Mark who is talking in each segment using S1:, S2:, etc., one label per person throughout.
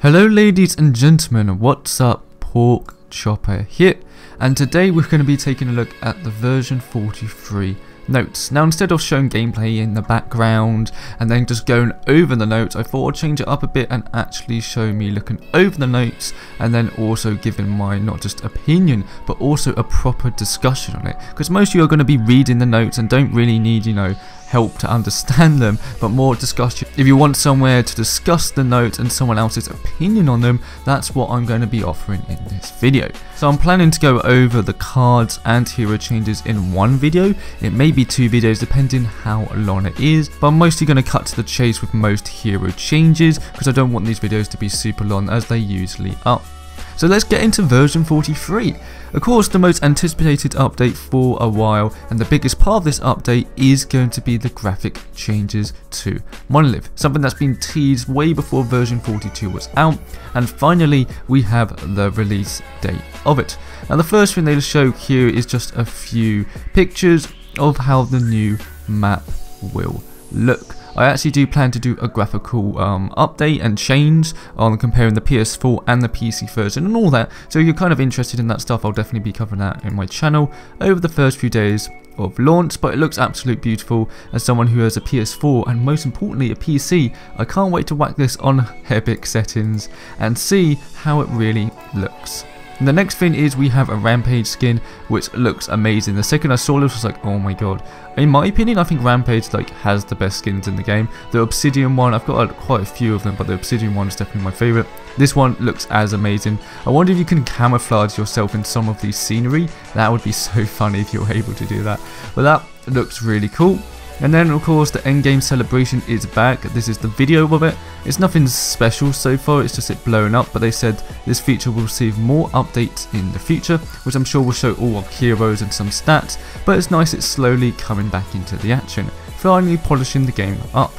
S1: Hello ladies and gentlemen, what's up? Pork Chopper here, and today we're going to be taking a look at the version 43 notes. Now instead of showing gameplay in the background and then just going over the notes, I thought I'd change it up a bit and actually show me looking over the notes and then also giving my not just opinion but also a proper discussion on it, because most of you are going to be reading the notes and don't really need, you know, help to understand them, but more discussion. If you want somewhere to discuss the notes and someone else's opinion on them, that's what I'm going to be offering in this video. So I'm planning to go over the cards and hero changes in one video. It may be 2 videos depending how long it is, but I'm mostly going to cut to the chase with most hero changes because I don't want these videos to be super long as they usually are. So let's get into version 43. Of course, the most anticipated update for a while, and the biggest part of this update is going to be the graphic changes to Monolith, something that's been teased way before version 42 was out, and finally we have the release date of it. Now the first thing they'll show here is just a few pictures of how the new map will look. I actually do plan to do a graphical update and change on comparing the PS4 and the PC version and all that, so if you're kind of interested in that stuff, I'll definitely be covering that in my channel over the first few days of launch. But it looks absolutely beautiful. As someone who has a PS4 and most importantly a PC, I can't wait to whack this on epic settings and see how it really looks. And the next thing is we have a Rampage skin, which looks amazing. The second I saw this, I was like, oh my god. In my opinion, I think Rampage has the best skins in the game. The Obsidian one, I've got quite a few of them, but the Obsidian one is definitely my favourite. This one looks as amazing. I wonder if you can camouflage yourself in some of these scenery. That would be so funny if you're able to do that. But that looks really cool. And then of course the endgame celebration is back. This is the video of it. It's nothing special so far, it's just it blowing up, but they said this feature will receive more updates in the future, which I'm sure will show all our heroes and some stats, but it's nice it's slowly coming back into the action, finally polishing the game up.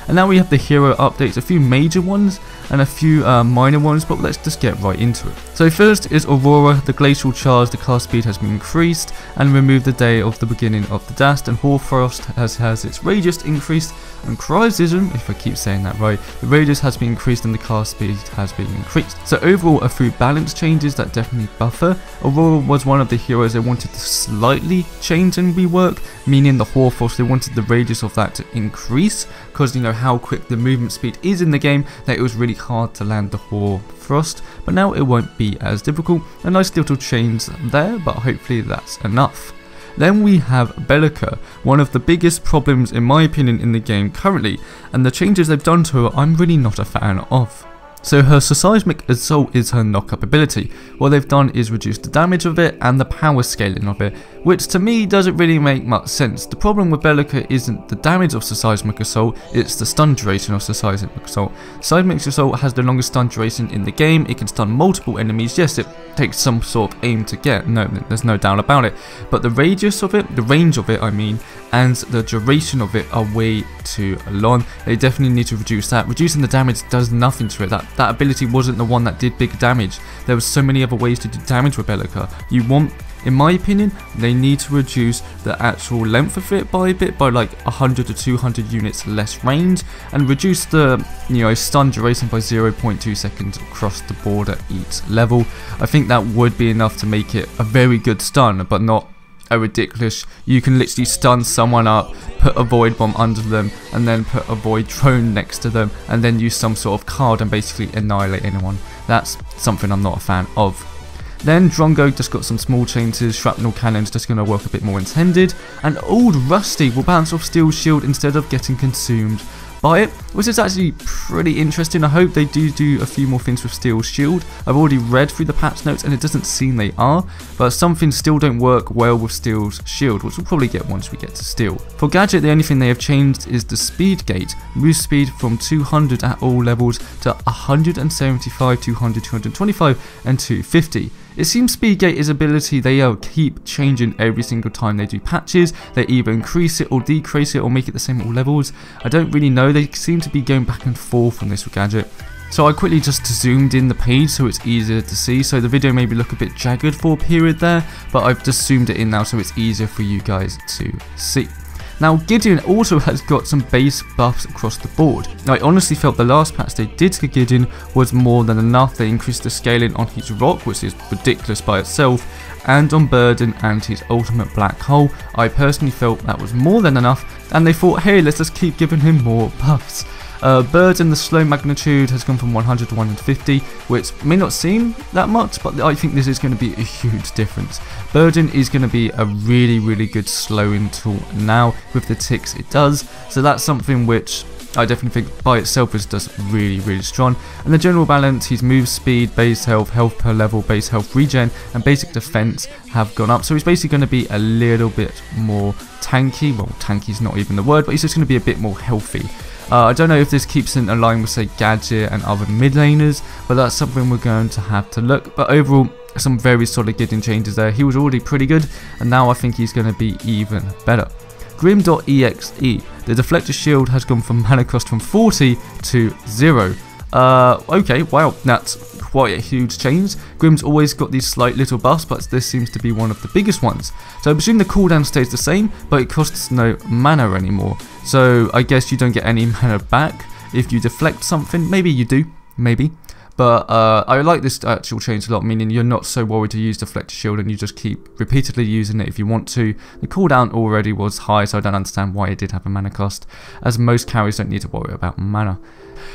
S1: And now we have the hero updates, a few major ones and a few minor ones, but let's just get right into it. So first is Aurora, the glacial charge, the cast speed has been increased and removed the day of the beginning of the dast, and Hoarfrost has its radius increased, and Criticism, if I keep saying that right, the radius has been increased and the cast speed has been increased. So overall a few balance changes that definitely buffer. Aurora was one of the heroes they wanted to slightly change and rework, meaning the Hoarfrost, they wanted the radius of that to increase, because you know how quick the movement speed is in the game that it was really hard to land the Hoarfrost, but now it won't be as difficult. A nice little change there, but hopefully that's enough. Then we have Bellacor, one of the biggest problems in my opinion in the game currently, and the changes they've done to her I'm really not a fan of. So her seismic assault is her knock-up ability. What they've done is reduce the damage of it and the power scaling of it, which to me doesn't really make much sense. The problem with Bellacor isn't the damage of seismic assault, it's the stun duration of seismic assault. Seismic assault has the longest stun duration in the game. It can stun multiple enemies. Yes, it takes some sort of aim to get, no, there's no doubt about it, but the radius of it, the range of it I mean, and the duration of it are way too long. They definitely need to reduce that. Reducing the damage does nothing to it. That ability wasn't the one that did big damage. There were so many other ways to do damage with Bellacor. In my opinion, they need to reduce the actual length of it by a bit, by like 100 to 200 units less range, and reduce the stun duration by 0.2 seconds across the board at each level. I think that would be enough to make it a very good stun, but not a ridiculous. You can literally stun someone up, put a void bomb under them, and then put a void drone next to them, and then use some sort of card and basically annihilate anyone. That's something I'm not a fan of. Then Drago just got some small changes. Shrapnel cannon's just going to work a bit more intended, and Old Rusty will bounce off Steel Shield instead of getting consumed by it, which is actually pretty interesting. I hope they do a few more things with Steel Shield. I've already read through the patch notes and it doesn't seem they are, but some things still don't work well with Steel's Shield, which we'll probably get once we get to Steel. For Gadget, the only thing they have changed is the speed gate. Move speed from 200 at all levels to 175, 200, 225 and 250. It seems Speedgate is ability they keep changing every single time they do patches. They either increase it or decrease it or make it the same at all levels. I don't really know, they seem to be going back and forth on this gadget. So I quickly just zoomed in the page so it's easier to see. So the video maybe look a bit jagged for a period there, but I've just zoomed it in now so it's easier for you guys to see. Now Gideon also has got some base buffs across the board. Now I honestly felt the last patch they did to Gideon was more than enough. They increased the scaling on his rock, which is ridiculous by itself, and on Burden and his ultimate black hole. I personally felt that was more than enough, and they thought, hey, let's just keep giving him more buffs. Burden, the slow magnitude has gone from 100 to 150, which may not seem that much, but I think this is going to be a huge difference. Burden is going to be a really good slowing tool now with the ticks it does, so that's something which I definitely think by itself is just really strong. And the general balance, his move speed, base health, health per level, base health regen, and basic defense have gone up. So he's basically going to be a little bit more tanky. Well, tanky is not even the word, but he's just going to be a bit more healthy. I don't know if this keeps in line with, say, Gadget and other mid laners, but that's something we're going to have to look. But overall, some very solid Gideon changes there. He was already pretty good, and now I think he's going to be even better. Grim.exe, the deflector shield has gone from mana cost from 40 to 0. Okay, wow, that's quite a huge change. Grim's always got these slight little buffs, but this seems to be one of the biggest ones. So I presume the cooldown stays the same, but it costs no mana anymore. So I guess you don't get any mana back if you deflect something. Maybe you do, maybe. But I like this actual change a lot, meaning you're not so worried to use Deflector Shield and you just keep repeatedly using it if you want to. The cooldown already was high, so I don't understand why it did have a mana cost, as most carries don't need to worry about mana.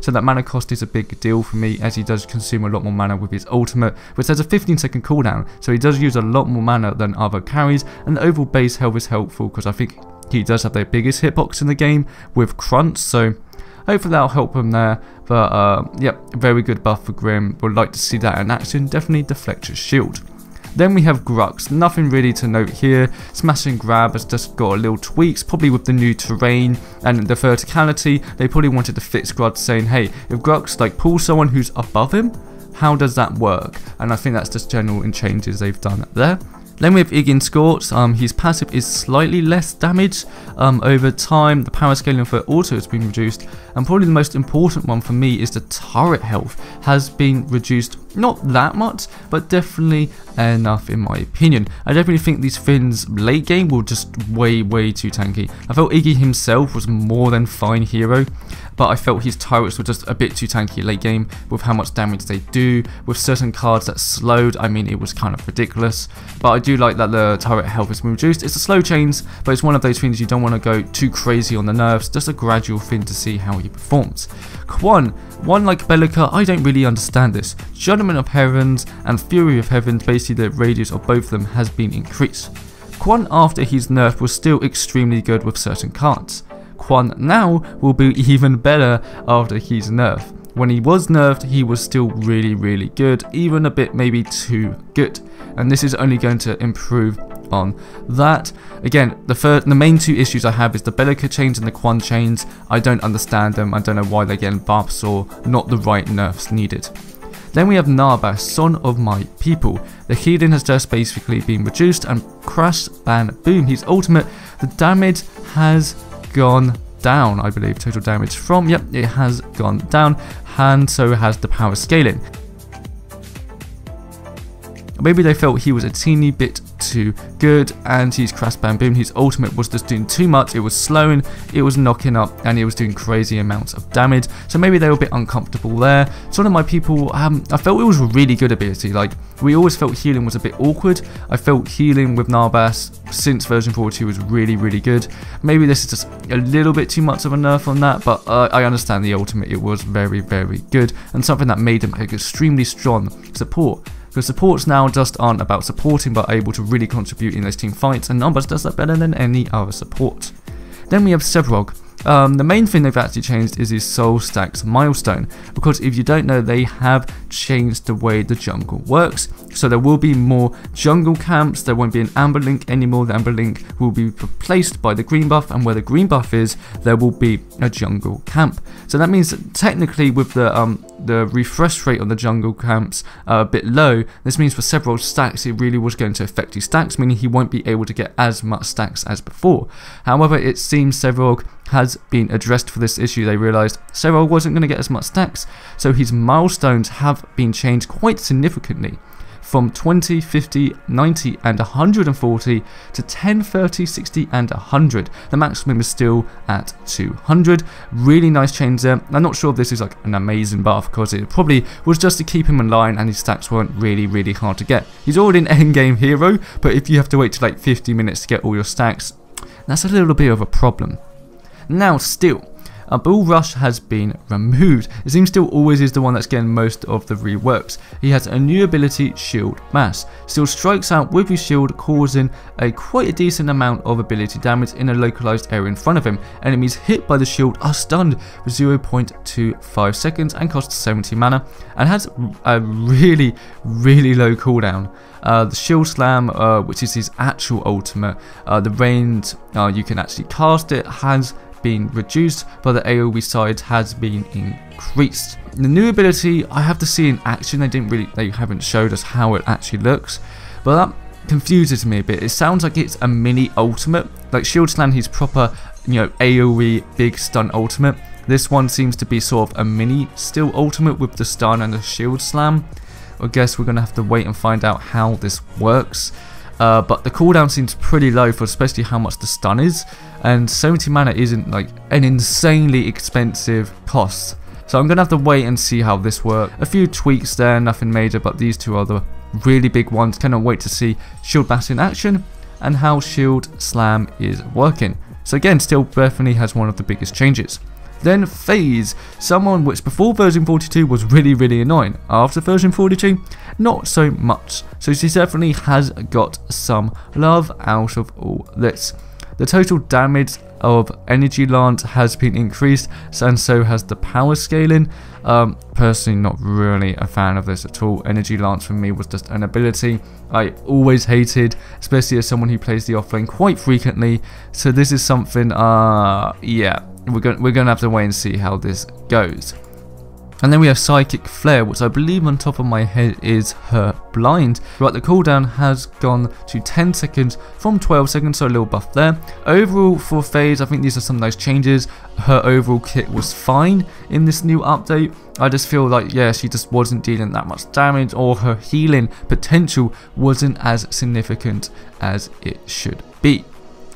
S1: So that mana cost is a big deal for me, as he does consume a lot more mana with his ultimate, which has a 15-second cooldown, so he does use a lot more mana than other carries, and the overall base health is helpful because I think he does have the biggest hitbox in the game with Crunch, so hopefully that'll help him there. But yep, very good buff for Grim. Would like to see that in action. Definitely Deflector's Shield. Then we have Grux. Nothing really to note here. Smash and Grab has just got a little tweaks, probably with the new terrain and the verticality. They probably wanted to fix Grux, saying, hey, if Grux like pulls someone who's above him, how does that work? And I think that's just general in changes they've done there. Then we have Igin Scorch. His passive is slightly less damage over time. The power scaling for auto has been reduced, and probably the most important one for me is the turret health has been reduced. Not that much, but definitely enough in my opinion. I definitely think these Finns late game were just way too tanky. I felt Iggy himself was more than fine hero, but I felt his turrets were just a bit too tanky late game with how much damage they do. With certain cards that slowed, I mean, it was kind of ridiculous. But I do like that the turret health has been reduced. It's a slow change, but it's one of those things you don't want to go too crazy on the nerfs, just a gradual thing to see how he performs. Quan, one like Bellacor, I don't really understand this. Judgment of Heavens and Fury of Heavens, basically the radius of both of them has been increased. Quan after his nerf was still extremely good with certain cards. Quan now will be even better after his nerf. When he was nerfed, he was still really good, even a bit maybe too good. And this is only going to improve on that. Again, the main two issues I have is the Bellacor chains and the Quan chains. I don't understand them. I don't know why they're getting buffs or not the right nerfs needed. Then we have Narbas, Son of My People. The healing has just basically been reduced, and Crash, Ban, Boom, his ultimate, the damage has gone down, I believe. Total damage from, yep, it has gone down, and so has the power scaling. Maybe they felt he was a teeny bit too good, and his Crash Bam Boom, his ultimate was just doing too much. It was slowing, it was knocking up, and it was doing crazy amounts of damage. So maybe they were a bit uncomfortable there. Some of my people, I felt it was a really good ability. Like, we always felt healing was a bit awkward. I felt healing with Narbas since version 42 was really good. Maybe this is just a little bit too much of a nerf on that, but I understand the ultimate. It was very good, and something that made him an extremely strong support. Because supports now just aren't about supporting, but able to really contribute in those team fights, and Numbers does that better than any other support. Then we have Sevrog. The main thing they've actually changed is his Soul Stacks milestone, because if you don't know, they have changed the way the jungle works. So there will be more jungle camps, there won't be an Amber Link anymore. The Amber Link will be replaced by the green buff, and where the green buff is, there will be a jungle camp. So that means that technically with the refresh rate on the jungle camps a bit low, this means for several stacks it really was going to affect his stacks, meaning he won't be able to get as much stacks as before. However, it seems Sevrog has been addressed for this issue. They realised Sevrog wasn't going to get as much stacks, so his milestones have been changed quite significantly. from 20, 50, 90 and 140 to 10, 30, 60 and 100. The maximum is still at 200. Really nice change there. I'm not sure if this is like an amazing buff, because it probably was just to keep him in line and his stacks weren't really hard to get. He's already an endgame hero, but if you have to wait till like 50 minutes to get all your stacks, that's a little bit of a problem. Now still, a Bull Rush has been removed. It seems still always is the one that's getting most of the reworks. He has a new ability, Shield Mass. Still strikes out with his shield, causing quite a decent amount of ability damage in a localized area in front of him. Enemies hit by the shield are stunned for 0.25 seconds and costs 70 mana, and has a really low cooldown. The Shield Slam, which is his actual ultimate, the range you can actually cast it has been reduced, but the AoE side has been increased. The new ability I have to see in action. They haven't showed us how it actually looks, but that confuses me a bit. It sounds like it's a mini ultimate, like Shield Slam, his proper, AoE big stun ultimate. This one seems to be sort of a mini still ultimate with the stun and the Shield Slam. I guess we're gonna have to wait and find out how this works. But the cooldown seems pretty low for especially how much the stun is, and 70 mana isn't like an insanely expensive cost. So I'm gonna have to wait and see how this works. A few tweaks there, nothing major, but these two are the really big ones. Cannot wait to see Shield Mass in action and how Shield Slam is working. So again, still definitely has one of the biggest changes. Then Phase, someone which before version 42 was really annoying. After version 42, not so much. So she definitely has got some love out of all this. The total damage of Energy Lance has been increased, and so has the power scaling. Personally not really a fan of this at all. Energy Lance for me was just an ability I always hated, especially as someone who plays the offlane quite frequently. So this is something, yeah, we're gonna have to wait and see how this goes. And then we have Psychic Flare, which I believe on top of my head is her blind. Right, the cooldown has gone to 10 seconds from 12 seconds, so a little buff there. Overall for Phase, I think these are some nice changes. Her overall kit was fine in this new update. I just feel like, yeah, she just wasn't dealing that much damage, or her healing potential wasn't as significant as it should be.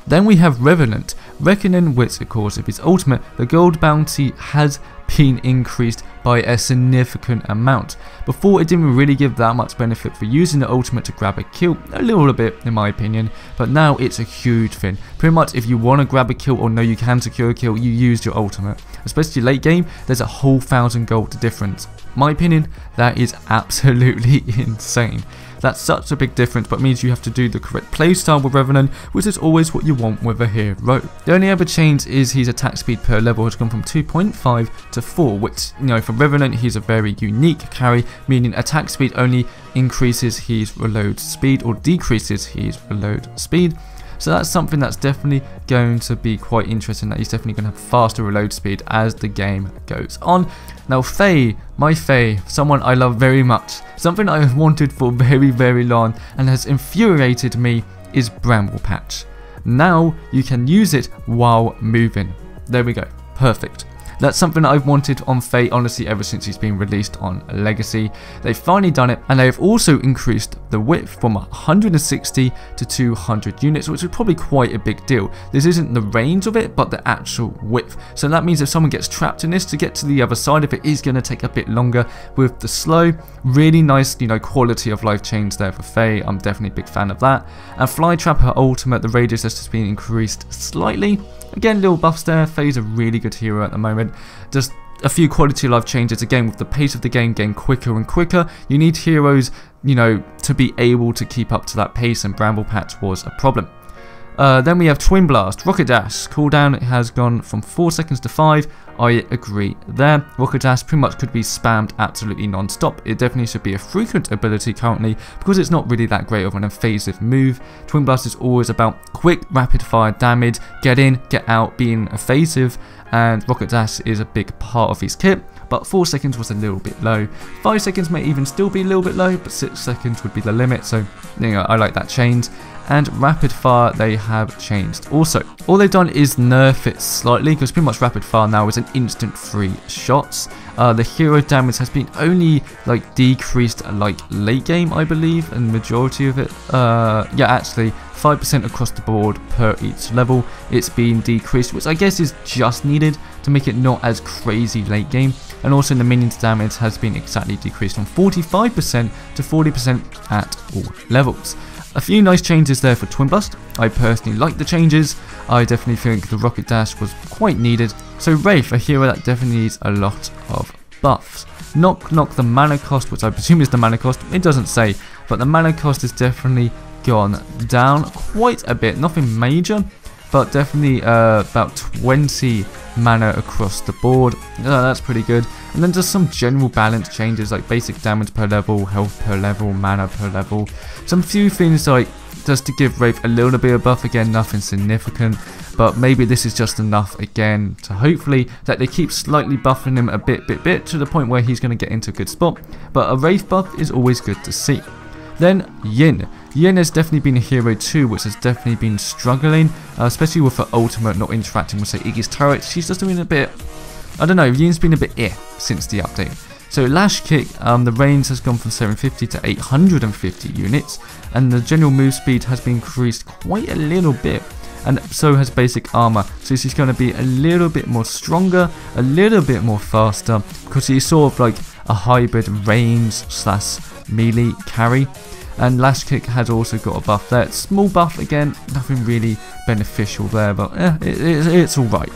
S1: Then we have Revenant, reckoning which, of course, of his ultimate, the gold bounty has been increased by a significant amount. Before, it didn't really give that much benefit for using the ultimate to grab a kill, a little bit in my opinion, but now it's a huge thing. Pretty much if you want to grab a kill or know you can secure a kill, you use your ultimate. Especially late game, there's a whole 1000 gold difference. My opinion, that is absolutely insane. That's such a big difference, but means you have to do the correct playstyle with Revenant, which is always what you want with a hero. The only other change is his attack speed per level has gone from 2.5 to 4, which, for Revenant, he's a very unique carry, meaning attack speed only increases his reload speed or decreases his reload speed. So that's something that's definitely going to be quite interesting, that he's definitely going to have faster reload speed as the game goes on. Now Faye, my Faye, someone I love very much, something I have wanted for very long and has infuriated me, is Bramble Patch. Now you can use it while moving. There we go, perfect. That's something that I've wanted on Faye, honestly, ever since he's been released on Legacy. They've finally done it, and they have also increased the width from 160 to 200 units, which is probably quite a big deal. This isn't the range of it, but the actual width. So that means if someone gets trapped in this, to get to the other side of it is going to take a bit longer with the slow. Really nice, quality of life change there for Faye. I'm definitely a big fan of that. And Flytrap, her ultimate, the radius has just been increased slightly. Again, little buffs there. Faye's a really good hero at the moment. Just a few quality of life changes. Again, with the pace of the game getting quicker and quicker, you need heroes, to be able to keep up to that pace, and Bramble Patch was a problem. Then we have Twin Blast, Rocket Dash. Cooldown has gone from 4 seconds to 5. I agree there. Rocket Dash pretty much could be spammed absolutely non-stop. It definitely should be a frequent ability currently, because it's not really that great of an evasive move. Twin Blast is always about quick, rapid fire damage, get in, get out, being evasive, and Rocket Dash is a big part of his kit. But 4 seconds was a little bit low. 5 seconds may even still be a little bit low, but 6 seconds would be the limit, so I like that change. And rapid fire they have changed also. All they've done is nerf it slightly, because pretty much rapid fire now is an instant 3 shots, The hero damage has been only like decreased like late game, I believe, and majority of it, yeah, actually 5% across the board per each level. It's been decreased, which I guess is just needed to make it not as crazy late game. And also the minions damage has been exactly decreased from 45% to 40% at all levels. A few nice changes there for Twin Blast. I personally like the changes. I definitely think the Rocket Dash was quite needed. So Wraith, a hero that definitely needs a lot of buffs. Knock the mana cost, which I presume is the mana cost, it doesn't say, but the mana cost has definitely gone down quite a bit. Nothing major, but definitely about 20 mana across the board. That's pretty good. And then just some general balance changes like basic damage per level, health per level, mana per level. Some few things like just to give Wraith a little bit of buff, again nothing significant, but maybe this is just enough again to hopefully that they keep slightly buffing him a bit to the point where he's going to get into a good spot. But a Wraith buff is always good to see. Then Yin. Yin has definitely been a hero too, which has definitely been struggling, especially with her ultimate not interacting with say Iggy's turret. She's just doing a bit, I don't know, Yin's been a bit since the update. So Lash Kick, the range has gone from 750 to 850 units, and the general move speed has been increased quite a little bit, and so has basic armor. So she's going to be a little bit more stronger, a little bit more faster, because she's sort of like a hybrid range / melee carry. And Lash Kick has also got a buff there. Small buff again, nothing really beneficial there, but it's alright.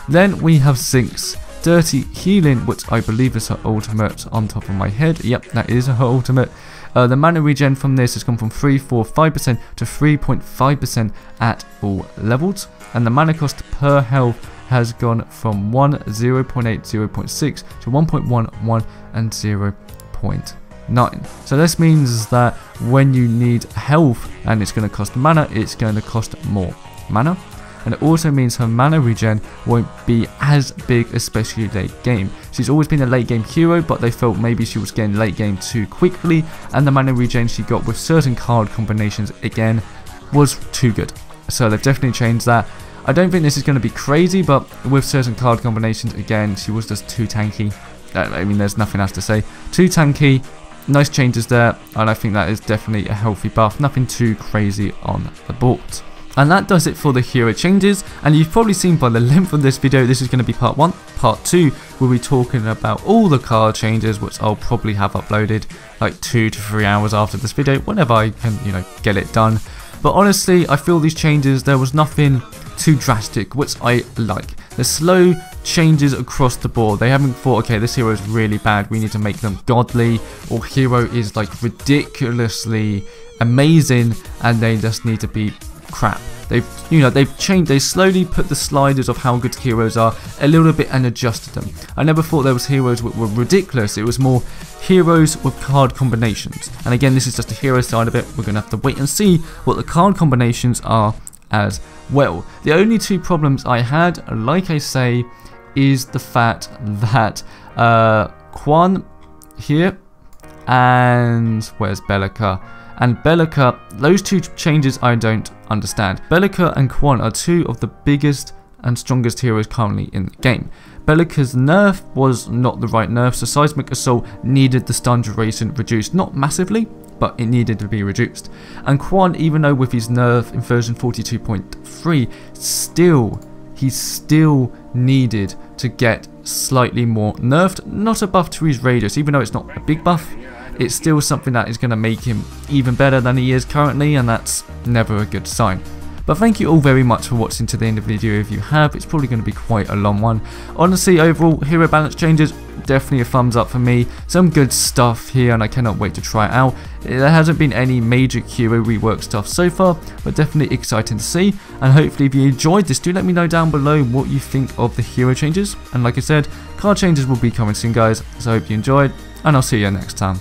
S1: Then we have Zinx. Dirty Healing, which I believe is her ultimate on top of my head. Yep, that is her ultimate. The mana regen from this has gone from 3.45% to 3.5% at all levels. And the mana cost per health has gone from 1, 0.8, 0.6 to 1.11 and 0.9. So this means that when you need health and it's going to cost mana, it's going to cost more mana. And it also means her mana regen won't be as big, especially late game. She's always been a late game hero, but they felt maybe she was getting late game too quickly, and the mana regen she got with certain card combinations again was too good. So they've definitely changed that. I don't think this is going to be crazy, but with certain card combinations again, she was just too tanky. I mean, there's nothing else to say. Too tanky. Nice changes there, and I think that is definitely a healthy buff. Nothing too crazy on the board. And that does it for the hero changes, and you've probably seen by the length of this video, this is going to be part 1. Part 2, we'll be talking about all the card changes, which I'll probably have uploaded like 2 to 3 hours after this video, whenever I can, get it done. But honestly, I feel these changes, there was nothing too drastic, which I like. The slow changes across the board. They haven't thought, okay, this hero is really bad, we need to make them godly, or hero is like ridiculously amazing, and they just need to be crap. They've changed. They slowly put the sliders of how good heroes are a little bit and adjusted them. I never thought there was heroes that were ridiculous. It was more heroes with card combinations. And again, this is just the hero side of it. We're gonna have to wait and see what the card combinations are as well. The only two problems I had, like I say, is the fact that Quan here and where's Bellacor? And Bellacor, those two changes I don't understand. Bellacor and Quan are two of the biggest and strongest heroes currently in the game. Bellacor's nerf was not the right nerf, so Seismic Assault needed the stun duration reduced, not massively, but it needed to be reduced. And Quan, even though with his nerf in version 42.3, he still needed to get slightly more nerfed, not a buff to his radius, even though it's not a big buff. It's still something that is going to make him even better than he is currently, and that's never a good sign. But thank you all very much for watching to the end of the video. If you have, it's probably going to be quite a long one. Honestly, overall, hero balance changes, definitely a thumbs up for me. Some good stuff here, and I cannot wait to try it out. There hasn't been any major hero rework stuff so far, but definitely exciting to see. And hopefully if you enjoyed this, do let me know down below what you think of the hero changes. And like I said, card changes will be coming soon, guys, so I hope you enjoyed, and I'll see you next time.